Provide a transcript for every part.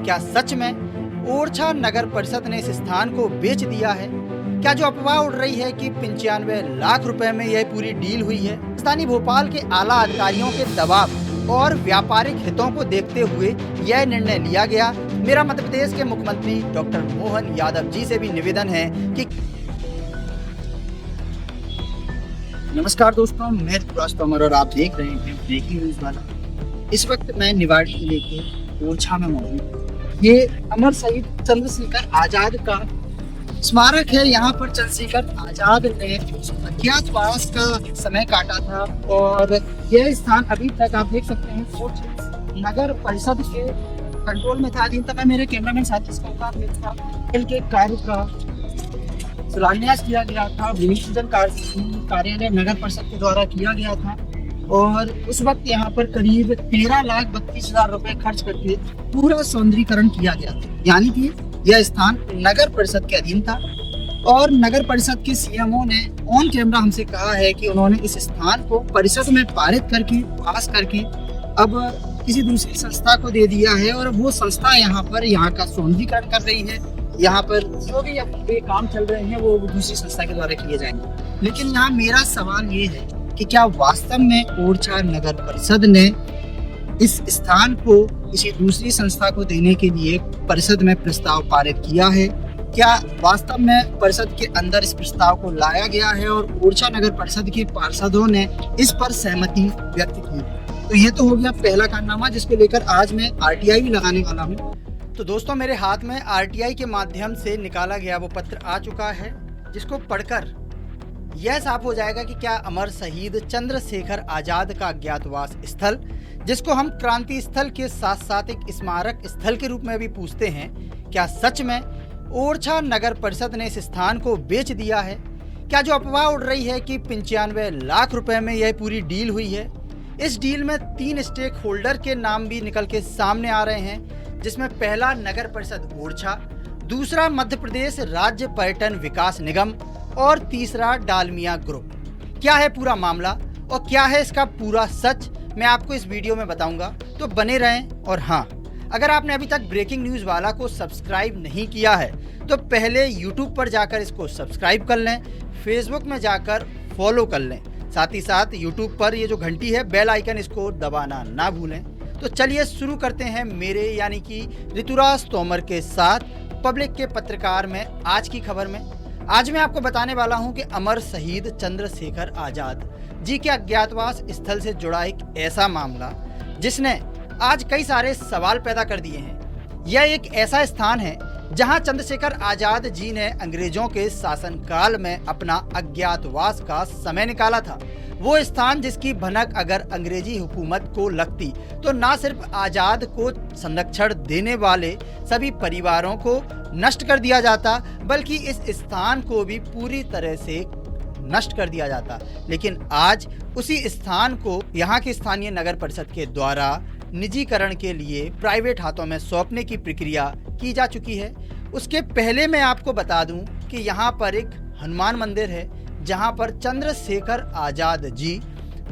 क्या सच में ओरछा नगर परिषद ने इस स्थान को बेच दिया है? क्या जो अफवाह उड़ रही है कि 95 लाख रुपए में यह पूरी डील हुई है, स्थानीय भोपाल के आला अधिकारियों के दबाव और व्यापारिक हितों को देखते हुए यह निर्णय लिया गया? मेरा मध्य प्रदेश के मुख्यमंत्री डॉक्टर मोहन यादव जी से भी निवेदन है कि नमस्कार दोस्तों, मैं युवराज तोमर और आप देख रहे हैं ब्रेकिंग न्यूज वाला। इस वक्त मैं निवाड़ी जिले के ओरछा में मौजूद हूँ। ये अमर शहीद चंद्रशेखर आजाद का स्मारक है। यहाँ पर चंद्रशेखर आजाद ने अज्ञातवास का समय काटा था और यह स्थान अभी तक आप देख सकते हैं ओरछा नगर परिषद के कंट्रोल में था। तक मेरे कैमरामैन साथी के कार्य का शिलान्यास किया गया था, भूमि पूजन कार्यालय नगर परिषद के द्वारा किया गया था और उस वक्त यहाँ पर करीब 13,32,000 रुपए खर्च करके पूरा सौंदर्यीकरण किया गया था। यानी कि यह स्थान नगर परिषद के अधीन था और नगर परिषद के सीएमओ ने ऑन कैमरा हमसे कहा है कि उन्होंने इस स्थान को परिषद में पारित करके पास करके अब किसी दूसरी संस्था को दे दिया है और वो संस्था यहाँ का सौंदर्यीकरण कर रही है। यहाँ पर जो भी अब काम चल रहे हैं वो दूसरी संस्था के द्वारा किए जाएंगे। लेकिन यहाँ मेरा सवाल ये है कि क्या वास्तव में ओरछा नगर परिषद ने इस स्थान को किसी दूसरी संस्था को देने के लिए परिषद में प्रस्ताव पारित किया है? क्या वास्तव में परिषद के अंदर इस प्रस्ताव को लाया गया है और ओरछा नगर परिषद के पार्षदों ने इस पर सहमति व्यक्त की? तो ये तो हो गया पहला कारनामा जिसको लेकर आज मैं आरटीआई भी लगाने वाला हूँ। तो दोस्तों, मेरे हाथ में आरटीआई के माध्यम से निकाला गया वो पत्र आ चुका है, जिसको पढ़कर यह साफ हो जाएगा कि क्या अमर शहीद चंद्रशेखर आजाद का अज्ञातवास स्थल, जिसको हम क्रांति स्थल के साथ साथ एक स्मारक स्थल के रूप में भी पूछते हैं, क्या सच में ओरछा नगर परिषद ने इस स्थान को बेच दिया है? क्या जो अफवाह उड़ रही है कि 95 लाख रुपए में यह पूरी डील हुई है? इस डील में 3 स्टेक होल्डर के नाम भी निकल के सामने आ रहे हैं, जिसमें पहला नगर परिषद ओरछा, दूसरा मध्य प्रदेश राज्य पर्यटन विकास निगम और तीसरा डालमिया ग्रुप। क्या है पूरा मामला और क्या है इसका पूरा सच, मैं आपको इस वीडियो में बताऊंगा, तो बने रहें। और हाँ, अगर आपने अभी तक ब्रेकिंग न्यूज़ वाला को सब्सक्राइब नहीं किया है तो पहले यूट्यूब पर जाकर इसको सब्सक्राइब कर लें, फेसबुक में जाकर फॉलो कर लें, साथ ही साथ यूट्यूब पर ये जो घंटी है बेल आइकन, इसको दबाना ना भूलें। तो चलिए शुरू करते हैं मेरे यानी कि ऋतुराज तोमर के साथ पब्लिक के पत्रकार में आज की खबर में। आज मैं आपको बताने वाला हूं कि अमर शहीद चंद्रशेखर आजाद जी के अज्ञातवास स्थल से जुड़ा एक ऐसा मामला जिसने आज कई सारे सवाल पैदा कर दिए हैं। यह एक ऐसा स्थान है जहां चंद्रशेखर आजाद जी ने अंग्रेजों के शासनकाल में अपना अज्ञातवास का समय निकाला था। वो स्थान जिसकी भनक अगर अंग्रेजी हुकूमत को लगती तो ना सिर्फ आजाद को संरक्षण देने वाले सभी परिवारों को नष्ट कर दिया जाता, बल्कि इस स्थान को भी पूरी तरह से नष्ट कर दिया जाता। लेकिन आज उसी स्थान को यहाँ के स्थानीय नगर परिषद के द्वारा निजीकरण के लिए प्राइवेट हाथों में सौंपने की प्रक्रिया की जा चुकी है। उसके पहले मैं आपको बता दूं कि यहाँ पर एक हनुमान मंदिर है, जहाँ पर चंद्रशेखर आजाद जी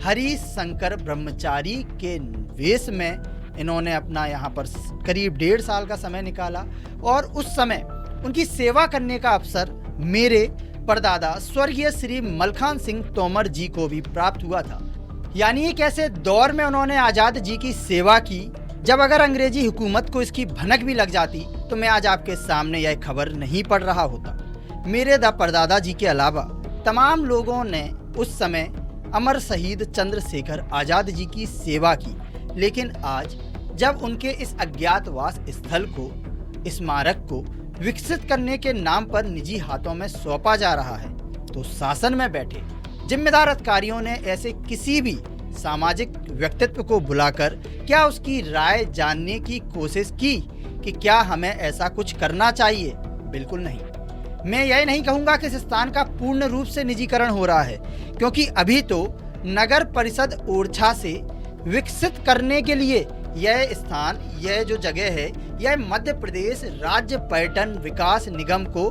हरि शंकर ब्रह्मचारी के वेश में इन्होंने अपना यहाँ पर करीब 1.5 साल का समय निकाला और उस समय उनकी सेवा करने का अवसर मेरे परदादा स्वर्गीय श्री मलखान सिंह तोमर जी को भी प्राप्त हुआ था। यानी एक ऐसे दौर में उन्होंने आजाद जी की सेवा की जब अगर अंग्रेजी हुकूमत को इसकी भनक भी लग जाती तो मैं आज आपके सामने यह खबर नहीं पढ़ रहा होता। मेरे परदादा जी के अलावा तमाम लोगों ने उस समय अमर शहीद चंद्रशेखर आजाद जी की सेवा की। लेकिन आज जब उनके इस अज्ञातवास स्थल को, स्मारक को विकसित करने के नाम पर निजी हाथों में सौंपा जा रहा है, तो शासन में बैठे जिम्मेदार अधिकारियों ने ऐसे किसी भी सामाजिक व्यक्तित्व को बुलाकर क्या उसकी राय जानने की कोशिश की कि क्या हमें ऐसा कुछ करना चाहिए? बिल्कुल नहीं। मैं यह नहीं कहूँगा कि इस स्थान का पूर्ण रूप से निजीकरण हो रहा है, क्योंकि अभी तो नगर परिषद ओरछा से विकसित करने के लिए यह स्थान, यह जो जगह है, यह मध्य प्रदेश राज्य पर्यटन विकास निगम को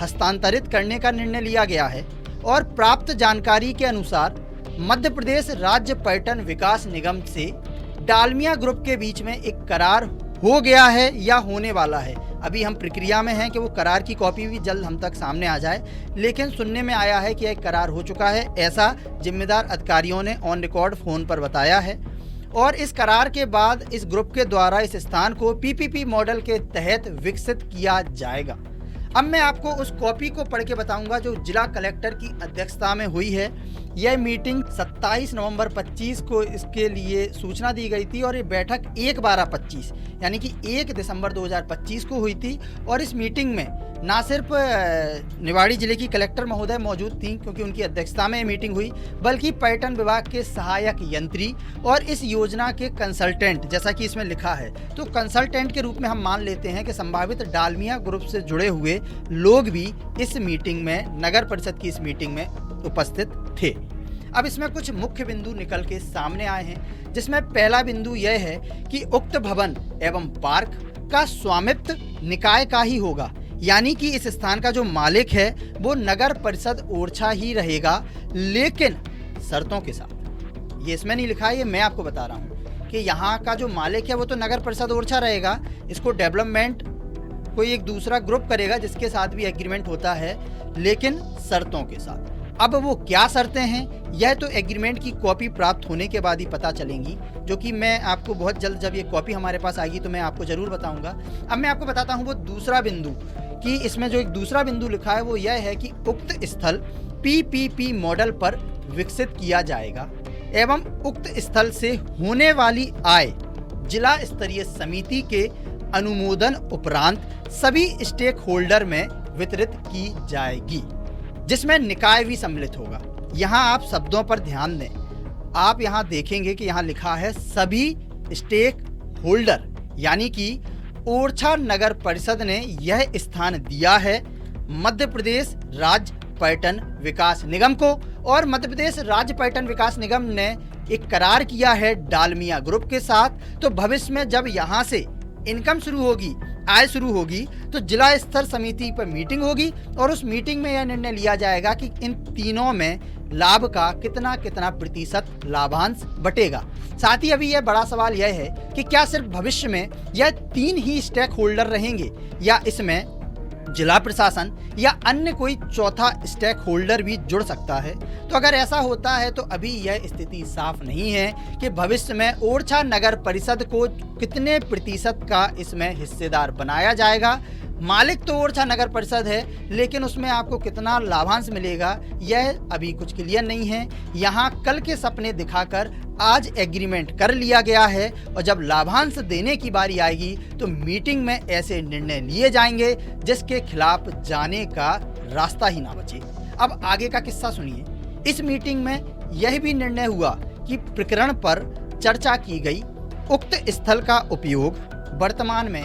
हस्तांतरित करने का निर्णय लिया गया है और प्राप्त जानकारी के अनुसार मध्य प्रदेश राज्य पर्यटन विकास निगम से डालमिया ग्रुप के बीच में एक करार हो गया है या होने वाला है। अभी हम प्रक्रिया में हैं कि वो करार की कॉपी भी जल्द हम तक सामने आ जाए, लेकिन सुनने में आया है कि एक करार हो चुका है, ऐसा जिम्मेदार अधिकारियों ने ऑन रिकॉर्ड फ़ोन पर बताया है। और इस करार के बाद इस ग्रुप के द्वारा इस स्थान को पीपीपी मॉडल के तहत विकसित किया जाएगा। अब मैं आपको उस कॉपी को पढ़ के बताऊंगा जो जिला कलेक्टर की अध्यक्षता में हुई है। यह मीटिंग 27 नवंबर 25 को इसके लिए सूचना दी गई थी और ये बैठक 1/12/25 यानी कि 1 दिसंबर 2025 को हुई थी। और इस मीटिंग में ना सिर्फ निवाड़ी जिले की कलेक्टर महोदय मौजूद थी, क्योंकि उनकी अध्यक्षता में मीटिंग हुई, बल्कि पर्यटन विभाग के सहायक यंत्री और इस योजना के कंसल्टेंट, जैसा कि इसमें लिखा है, तो कंसल्टेंट के रूप में हम मान लेते हैं कि संभावित डालमिया ग्रुप से जुड़े हुए लोग भी इस मीटिंग में, नगर परिषद की इस मीटिंग में उपस्थित थे। अब इसमें कुछ मुख्य बिंदु निकल के सामने आए हैं, जिसमें पहला बिंदु यह है कि उक्त भवन एवं पार्क का स्वामित्व निकाय का ही होगा, यानी कि इस स्थान का जो मालिक है वो नगर परिषद ओरछा ही रहेगा, लेकिन शर्तों के साथ। ये इसमें नहीं लिखा है, ये मैं आपको बता रहा हूँ कि यहाँ का जो मालिक है वो तो नगर परिषद ओरछा रहेगा, इसको डेवलपमेंट कोई एक दूसरा ग्रुप करेगा जिसके साथ भी एग्रीमेंट होता है, लेकिन शर्तों के साथ। अब वो क्या शर्तें हैं, यह तो एग्रीमेंट की कॉपी प्राप्त होने के बाद ही पता चलेंगी, जो कि मैं आपको बहुत जल्द, जब ये कॉपी हमारे पास आएगी तो मैं आपको ज़रूर बताऊंगा। अब मैं आपको बताता हूँ वो दूसरा बिंदु, कि इसमें जो एक दूसरा बिंदु लिखा है वो यह है कि उक्त स्थल पीपीपी मॉडल पर विकसित किया जाएगा एवं उक्त स्थल से होने वाली आय जिला स्तरीय समिति के अनुमोदन उपरांत सभी स्टेक होल्डर में वितरित की जाएगी, जिसमें निकाय भी सम्मिलित होगा। यहाँ आप शब्दों पर ध्यान दें, आप यहाँ देखेंगे कि यहाँ लिखा है सभी स्टेक होल्डर, यानी कि ओरछा नगर परिषद ने यह स्थान दिया है मध्य प्रदेश राज्य पर्यटन विकास निगम को, और मध्य प्रदेश राज्य पर्यटन विकास निगम ने एक करार किया है डालमिया ग्रुप के साथ। तो भविष्य में जब यहाँ से इनकम शुरू होगी, आय शुरू होगी, तो जिला स्तर समिति पर मीटिंग होगी और उस मीटिंग में यह निर्णय लिया जाएगा कि इन तीनों में लाभ का कितना कितना प्रतिशत लाभांश बटेगा। साथ ही अभी यह बड़ा सवाल यह है कि क्या सिर्फ भविष्य में यह 3 ही स्टेक होल्डर रहेंगे या इसमें जिला प्रशासन या अन्य कोई चौथा स्टेक होल्डर भी जुड़ सकता है। तो अगर ऐसा होता है तो अभी यह स्थिति साफ नहीं है कि भविष्य में ओरछा नगर परिषद को कितने प्रतिशत का इसमें हिस्सेदार बनाया जाएगा। मालिक तो ओरछा नगर परिषद है, लेकिन उसमें आपको कितना लाभांश मिलेगा यह अभी कुछ क्लियर नहीं है। यहाँ कल के सपने दिखाकर आज एग्रीमेंट कर लिया गया है और जब लाभांश देने की बारी आएगी तो मीटिंग में ऐसे निर्णय लिए जाएंगे जिसके खिलाफ जाने का रास्ता ही ना बचे। अब आगे का किस्सा सुनिए। इस मीटिंग में यह भी निर्णय हुआ कि प्रकरण पर चर्चा की गई। उक्त स्थल का उपयोग वर्तमान में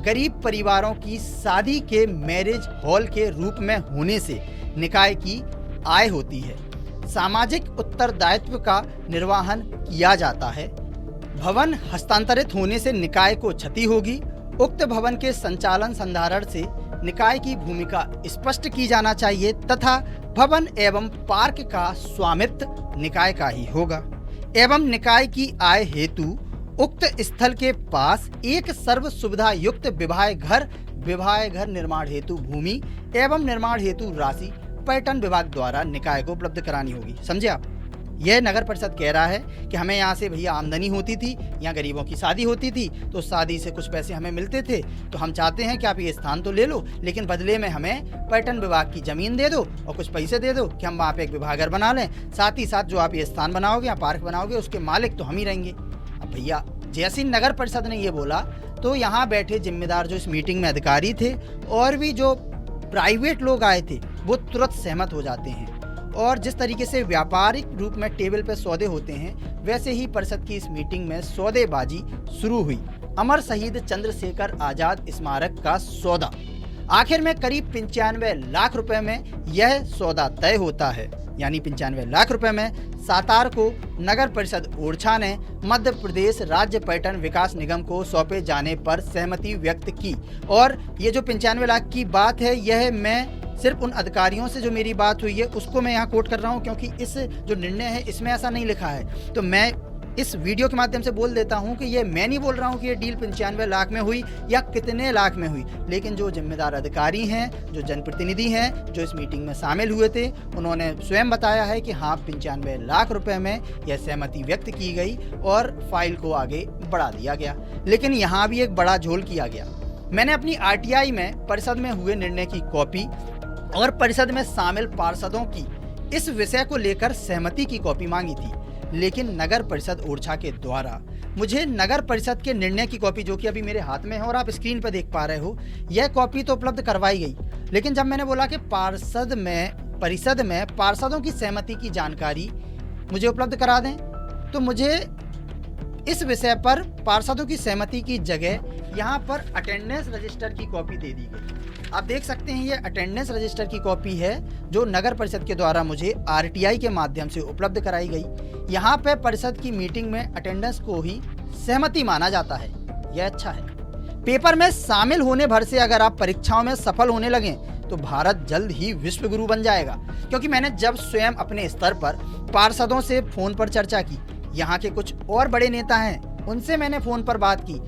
गरीब परिवारों की शादी के मैरिज हॉल के रूप में होने से निकाय की आय होती है। सामाजिक उत्तरदायित्व का निर्वहन किया जाता है। भवन हस्तांतरित होने से निकाय को क्षति होगी। उक्त भवन के संचालन संधारण से निकाय की भूमिका स्पष्ट की जाना चाहिए तथा भवन एवं पार्क का स्वामित्व निकाय का ही होगा एवं निकाय की आय हेतु उक्त स्थल के पास एक सर्व सुविधा युक्त विवाह घर निर्माण हेतु भूमि एवं निर्माण हेतु राशि पर्यटन विभाग द्वारा निकाय को उपलब्ध करानी होगी। समझे आप? यह नगर परिषद कह रहा है कि हमें यहाँ से भैया आमदनी होती थी, यहाँ गरीबों की शादी होती थी, तो शादी से कुछ पैसे हमें मिलते थे, तो हम चाहते हैं कि आप ये स्थान तो ले लो, लेकिन बदले में हमें पर्यटन विभाग की जमीन दे दो और कुछ पैसे दे दो कि हम वहाँ पे एक विवाह घर बना लें। साथ ही साथ जो आप ये स्थान बनाओगे या पार्क बनाओगे उसके मालिक तो हम ही रहेंगे। अब भैया जैसे ही नगर परिषद ने ये बोला तो यहाँ बैठे जिम्मेदार जो इस मीटिंग में अधिकारी थे और भी जो प्राइवेट लोग आए थे वो तुरंत सहमत हो जाते हैं। और जिस तरीके से व्यापारिक रूप में टेबल पे सौदे होते हैं वैसे ही परिषद की इस मीटिंग में सौदेबाजी शुरू हुई। अमर शहीद चंद्रशेखर आजाद स्मारक का सौदा आखिर में करीब 95 लाख रुपए में यह सौदा तय होता है। यानी 95 लाख रुपए में 7 को नगर परिषद ओरछा ने मध्य प्रदेश राज्य पर्यटन विकास निगम को सौंपे जाने पर सहमति व्यक्त की। और ये जो 95 लाख की बात है यह मैं सिर्फ उन अधिकारियों से जो मेरी बात हुई है उसको मैं यहाँ कोट कर रहा हूँ, क्योंकि इस जो निर्णय है इसमें ऐसा नहीं लिखा है। तो मैं इस वीडियो के माध्यम से बोल देता हूं कि ये मैं नहीं बोल रहा हूं कि ये डील 95 लाख में हुई या कितने लाख में हुई, लेकिन जो जिम्मेदार अधिकारी हैं, जो जनप्रतिनिधि हैं, जो इस मीटिंग में शामिल हुए थे, उन्होंने स्वयं बताया है कि हाँ 95 लाख रुपए में यह सहमति व्यक्त की गई और फाइल को आगे बढ़ा दिया गया। लेकिन यहाँ भी एक बड़ा झोल किया गया। मैंने अपनी RTI में परिषद में हुए निर्णय की कॉपी और परिषद में शामिल पार्षदों की इस विषय को लेकर सहमति की कॉपी मांगी थी, लेकिन नगर परिषद ओरछा के द्वारा मुझे नगर परिषद के निर्णय की कॉपी, जो कि अभी मेरे हाथ में है और आप स्क्रीन पर देख पा रहे हो, यह कॉपी तो उपलब्ध करवाई गई। लेकिन जब मैंने बोला कि परिषद में पार्षदों की सहमति की जानकारी मुझे उपलब्ध करा दें, तो मुझे इस विषय पर पार्षदों की सहमति की जगह यहाँ पर अटेंडेंस रजिस्टर की कॉपी दे दी गई। आप देख सकते हैं ये अटेंडेंस रजिस्टर की कॉपी है जो नगर परिषद के द्वारा मुझे RTI के माध्यम से उपलब्ध कराई गई। यहाँ पे परिषद की मीटिंग में अटेंडेंस को ही सहमति माना जाता है, यह अच्छा है। पेपर में शामिल होने भर से अगर आप परीक्षाओं में सफल होने लगें तो भारत जल्द ही विश्व गुरु बन जाएगा। क्योंकि मैंने जब स्वयं अपने स्तर पर पार्षदों से फोन पर चर्चा की, यहाँ के कुछ और बड़े नेता हैं उनसे मैंने फोन पर बात की,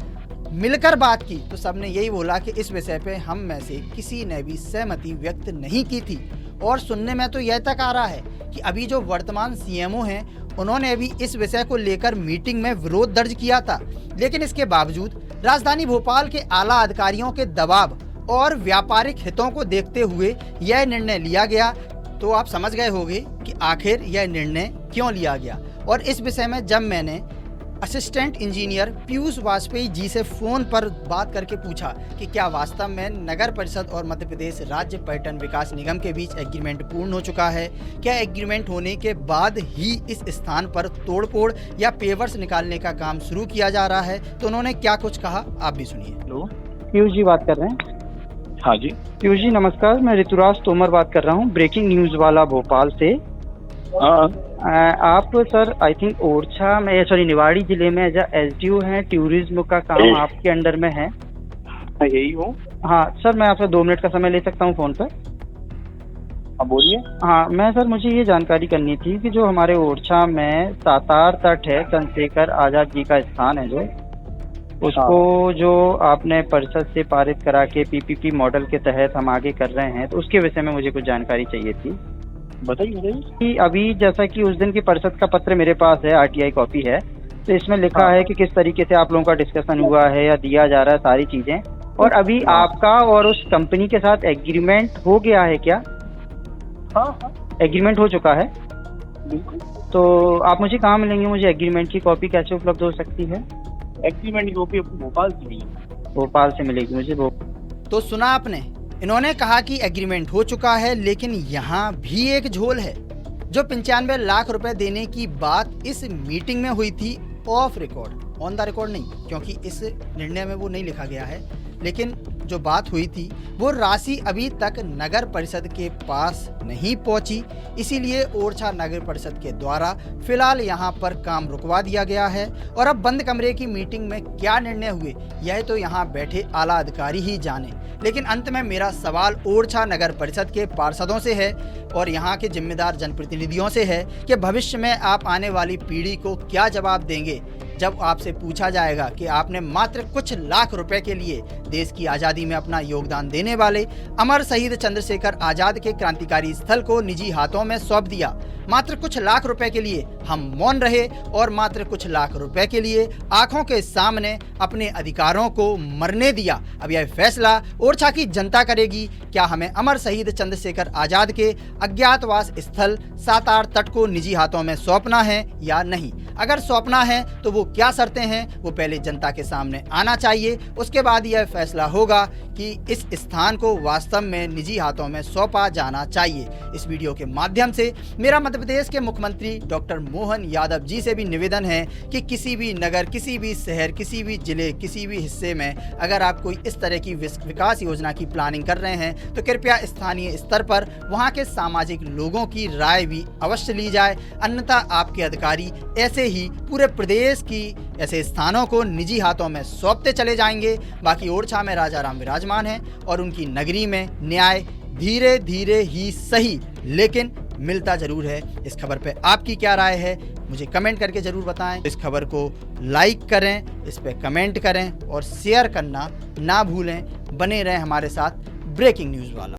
मिलकर बात की, तो सबने यही बोला कि इस विषय पे हम में से किसी ने भी सहमति व्यक्त नहीं की थी। और सुनने में तो यह तक आ रहा है कि अभी जो वर्तमान CMO हैं उन्होंने भी इस विषय को लेकर मीटिंग में विरोध दर्ज किया था। लेकिन इसके बावजूद राजधानी भोपाल के आला अधिकारियों के दबाव और व्यापारिक हितों को देखते हुए यह निर्णय लिया गया। तो आप समझ गए होंगे कि आखिर यह निर्णय क्यों लिया गया। और इस विषय में जब मैंने असिस्टेंट इंजीनियर पीयूष वाजपेयी जी से फोन पर बात करके पूछा कि क्या वास्तव में नगर परिषद और मध्य प्रदेश राज्य पर्यटन विकास निगम के बीच एग्रीमेंट पूर्ण हो चुका है, क्या एग्रीमेंट होने के बाद ही इस स्थान पर तोड़फोड़ या पेवर्स निकालने का काम शुरू किया जा रहा है, तो उन्होंने क्या कुछ कहा आप भी सुनिए। हेलो, पीयूष जी बात कर रहे हैं? हाँ जी। पीयूष जी नमस्कार, मैं ऋतुराज तोमर बात कर रहा हूँ, ब्रेकिंग न्यूज वाला भोपाल से। हाँ। आप सर आई थिंक ओरछा में निवाड़ी जिले में एज SDO हैं, टूरिज्म का काम आपके अंडर में है? यही हूँ। हाँ सर, मैं आपसे 2 मिनट का समय ले सकता हूँ फोन पर? हाँ बोलिए। हाँ मैं सर, मुझे ये जानकारी करनी थी कि जो हमारे ओरछा में सातार तट है, चंद्रशेखर आजाद जी का स्थान है, जो उसको जो आपने परिषद से पारित करा के PPP मॉडल के तहत हम आगे कर रहे हैं, तो उसके विषय में मुझे कुछ जानकारी चाहिए थी। बताइए। कि अभी जैसा कि उस दिन की परिषद का पत्र मेरे पास है, RTI कॉपी है, तो इसमें लिखा है कि किस तरीके से आप लोगों का डिस्कशन हुआ है या दिया जा रहा है सारी चीजें, और अभी आपका और उस कंपनी के साथ एग्रीमेंट हो गया है क्या? हाँ, एग्रीमेंट हो चुका है? बिल्कुल। तो आप मुझे कहाँ मिलेंगे? मुझे एग्रीमेंट की कॉपी कैसे उपलब्ध हो सकती है? एग्रीमेंट की कॉपी आपको भोपाल से मिलेगी। भोपाल से मिलेगी मुझे। तो सुना आपने, इन्होंने कहा कि एग्रीमेंट हो चुका है, लेकिन यहाँ भी एक झोल है। जो 95 लाख रुपए देने की बात इस मीटिंग में हुई थी, of record, on the record नहीं, क्योंकि इस निर्णय में वो नहीं लिखा गया है, लेकिन जो बात हुई थी वो राशि अभी तक नगर परिषद के पास नहीं पहुंची। इसीलिए ओरछा नगर परिषद के द्वारा फिलहाल यहां पर काम रुकवा दिया गया है। और अब बंद कमरे की मीटिंग में क्या निर्णय हुए यह तो यहां बैठे आला अधिकारी ही जाने। लेकिन अंत में मेरा सवाल ओरछा नगर परिषद के पार्षदों से है और यहाँ के जिम्मेदार जनप्रतिनिधियों से है कि भविष्य में आप आने वाली पीढ़ी को क्या जवाब देंगे जब आपसे पूछा जाएगा कि आपने मात्र कुछ लाख रुपए के लिए देश की आज़ादी में अपना योगदान देने वाले अमर शहीद चंद्रशेखर आजाद के क्रांतिकारी स्थल को निजी हाथों में सौंप दिया। मात्र कुछ लाख रुपए के लिए हम मौन रहे और मात्र कुछ लाख रुपए के लिए आंखों के सामने अपने अधिकारों को मरने दिया। अब यह फैसला ओरछा की जनता करेगी, क्या हमें अमर शहीद चंद्रशेखर आजाद के अज्ञातवास स्थल सातार तट को निजी हाथों में सौंपना है या नहीं। अगर सौंपना है तो वो क्या शर्तें हैं वो पहले जनता के सामने आना चाहिए, उसके बाद यह फैसला होगा कि इस स्थान को वास्तव में निजी हाथों में सौंपा जाना चाहिए। इस वीडियो के माध्यम से मेरा मध्य प्रदेश के मुख्यमंत्री डॉक्टर मोहन यादव जी से भी निवेदन है कि किसी भी नगर, किसी भी शहर, किसी भी जिले, किसी भी हिस्से में अगर आप कोई इस तरह की विकास योजना की प्लानिंग कर रहे हैं तो कृपया स्थानीय स्तर पर वहां के सामाजिक लोगों की राय भी अवश्य ली जाए, अन्यथा आपके अधिकारी ऐसे ही पूरे प्रदेश की ऐसे स्थानों को निजी हाथों में सौंपते चले जाएंगे। बाकी ओरछा में राजा राम विराजमान है और उनकी नगरी में न्याय धीरे धीरे ही सही लेकिन मिलता जरूर है। इस खबर पे आपकी क्या राय है मुझे कमेंट करके ज़रूर बताएं। इस खबर को लाइक करें, इस पर कमेंट करें और शेयर करना ना भूलें। बने रहें हमारे साथ ब्रेकिंग न्यूज़ वाला।